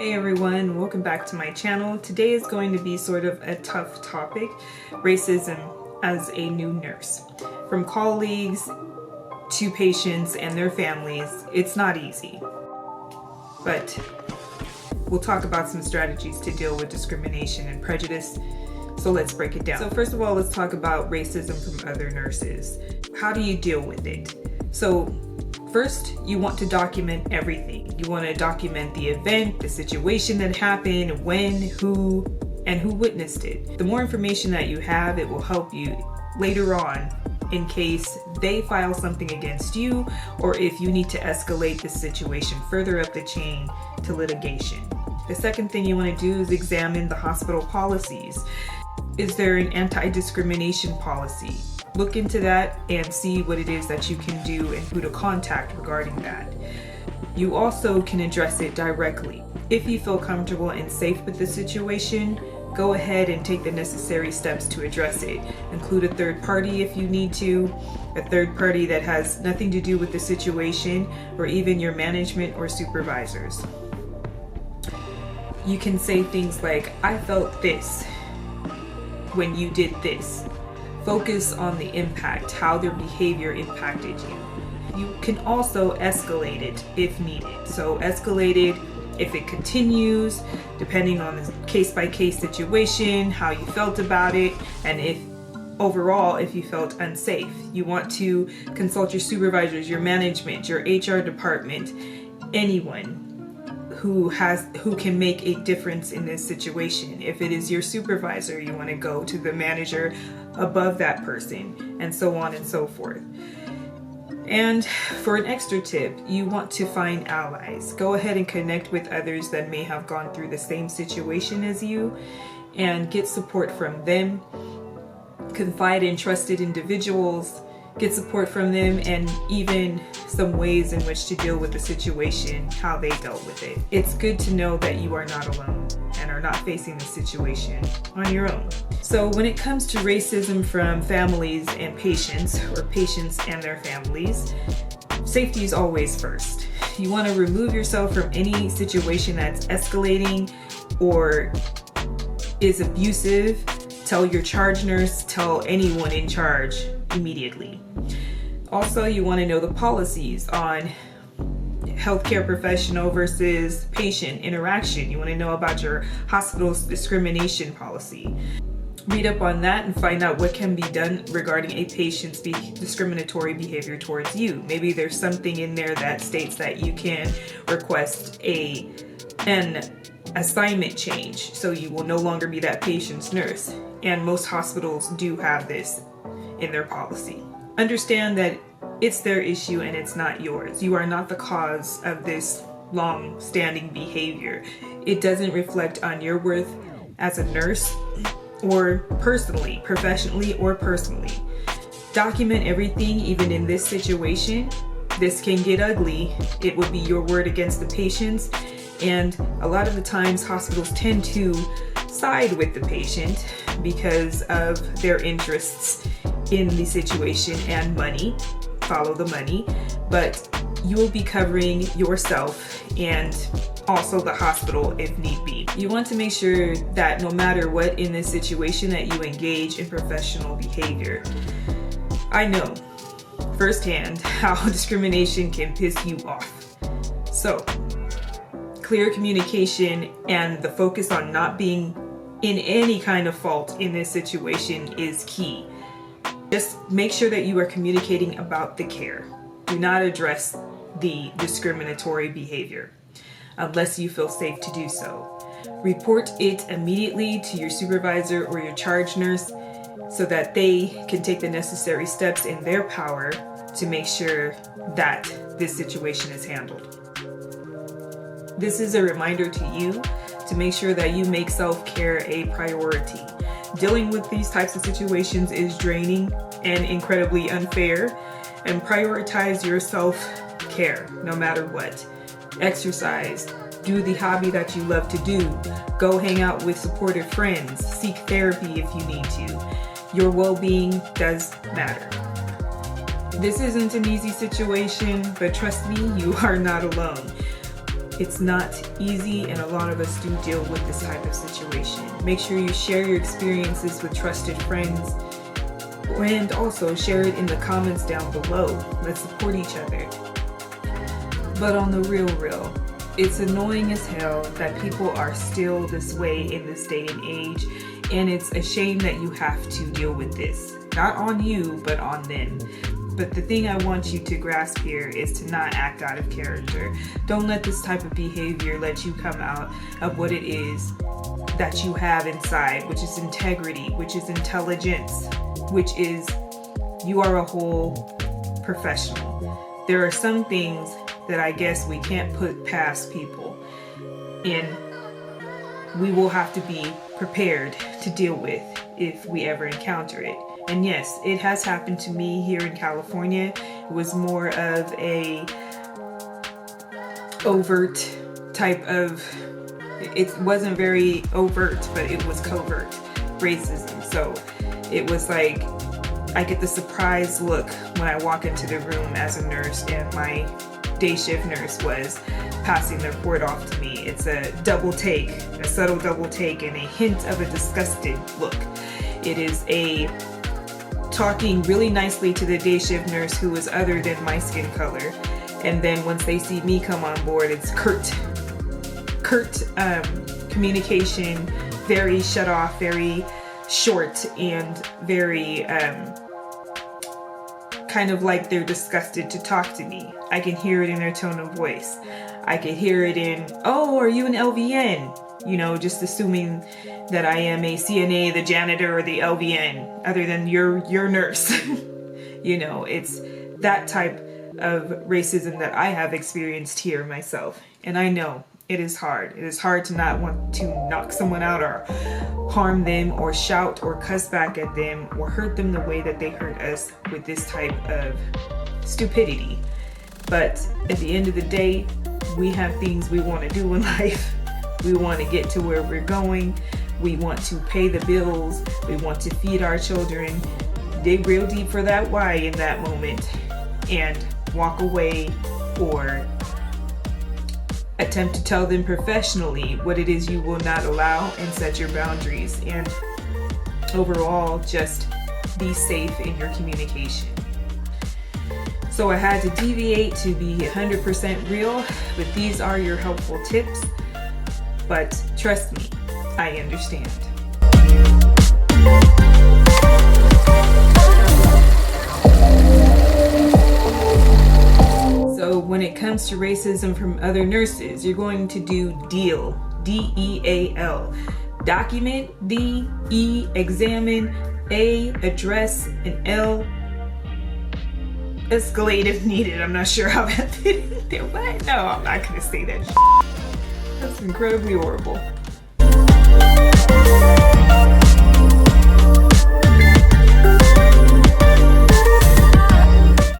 Hey everyone, welcome back to my channel. Today is going to be sort of a tough topic, racism as a new nurse. From colleagues to patients and their families, it's not easy. But we'll talk about some strategies to deal with discrimination and prejudice. So let's break it down. So first of all, let's talk about racism from other nurses. How do you deal with it? So first, you want to document everything. You want to document the event, the situation that happened, when, who, and who witnessed it. The more information that you have, it will help you later on in case they file something against you or if you need to escalate the situation further up the chain to litigation. The second thing you want to do is examine the hospital policies. Is there an anti-discrimination policy? Look into that and see what it is that you can do and who to contact regarding that. You also can address it directly. If you feel comfortable and safe with the situation, go ahead and take the necessary steps to address it. Include a third party if you need to, a third party that has nothing to do with the situation, or even your management or supervisors. You can say things like, "I felt this when you did this." Focus on the impact, how their behavior impacted you. You can also escalate it if needed. So escalate it if it continues, depending on the case-by-case situation, how you felt about it, and if overall, if you felt unsafe. You want to consult your supervisors, your management, your HR department, anyone who can make a difference in this situation. If it is your supervisor, you want to go to the manager above that person, and so on and so forth. And for an extra tip, you want to find allies. Go ahead and connect with others that may have gone through the same situation as you and get support from them. Confide in trusted individuals, get support from them, and even some ways in which to deal with the situation, how they dealt with it. It's good to know that you are not alone and are not facing the situation on your own. So when it comes to racism from families and patients, or patients and their families, safety is always first. You want to remove yourself from any situation that's escalating or is abusive. Tell your charge nurse, tell anyone in charge immediately. Also, you want to know the policies on healthcare professional versus patient interaction. You want to know about your hospital's discrimination policy. Read up on that and find out what can be done regarding a patient's discriminatory behavior towards you. Maybe there's something in there that states that you can request an assignment change, so you will no longer be that patient's nurse. And most hospitals do have this in their policy. Understand that it's their issue and it's not yours. You are not the cause of this long-standing behavior. It doesn't reflect on your worth as a nurse or personally, professionally or personally. Document everything, even in this situation. This can get ugly. It would be your word against the patients. And a lot of the times hospitals tend to side with the patient because of their interests in the situation and money. Follow the money, but you will be covering yourself and also the hospital if need be. You want to make sure that no matter what in this situation that you engage in professional behavior. I know firsthand how discrimination can piss you off. So clear communication and the focus on not being in any kind of fault in this situation is key. Just make sure that you are communicating about the care. Do not address the discriminatory behavior unless you feel safe to do so. Report it immediately to your supervisor or your charge nurse so that they can take the necessary steps in their power to make sure that this situation is handled. This is a reminder to you to make sure that you make self-care a priority. Dealing with these types of situations is draining and incredibly unfair, and prioritize your self-care no matter what. Exercise, do the hobby that you love to do, go hang out with supportive friends, seek therapy if you need to. Your well-being does matter. This isn't an easy situation, but trust me, you are not alone. It's not easy, and a lot of us do deal with this type of situation. Make sure you share your experiences with trusted friends, and also share it in the comments down below. Let's support each other. But on the real, it's annoying as hell that people are still this way in this day and age, and it's a shame that you have to deal with this. Not on you, but on them. But the thing I want you to grasp here is to not act out of character. Don't let this type of behavior let you come out of what it is that you have inside, which is integrity, which is intelligence, which is you are a whole professional. There are some things that I guess we can't put past people, and we will have to be prepared to deal with if we ever encounter it. And yes, it has happened to me here in California. It was more of a overt type of, it wasn't very overt, but it was covert racism. So it was like, I get the surprise look when I walk into the room as a nurse and my day shift nurse was passing the report off to me. It's a double take, a subtle double take, and a hint of a disgusted look. It is a talking really nicely to the day shift nurse who is other than my skin color, and then once they see me come on board, it's curt communication, very shut off, very short, and very kind of like they're disgusted to talk to me. I can hear it in their tone of voice. I can hear it in, oh, are you an LVN? You know, just assuming that I am a CNA, the janitor, or the LVN, other than your nurse. You know, it's that type of racism that I have experienced here myself. And I know it is hard. It is hard to not want to knock someone out or harm them or shout or cuss back at them or hurt them the way that they hurt us with this type of stupidity. But at the end of the day, we have things we want to do in life. We want to get to where we're going. We want to pay the bills. We want to feed our children. Dig real deep for that why in that moment and walk away, or attempt to tell them professionally what it is you will not allow and set your boundaries. And overall, just be safe in your communication. So I had to deviate to be 100% real, but these are your helpful tips. But trust me, I understand. So when it comes to racism from other nurses, you're going to do DEAL, D-E-A-L. Document, D, E, examine, A, address, and L, escalate if needed. I'm not sure how that fit in there. What? No, I'm not going to say that. That's incredibly horrible.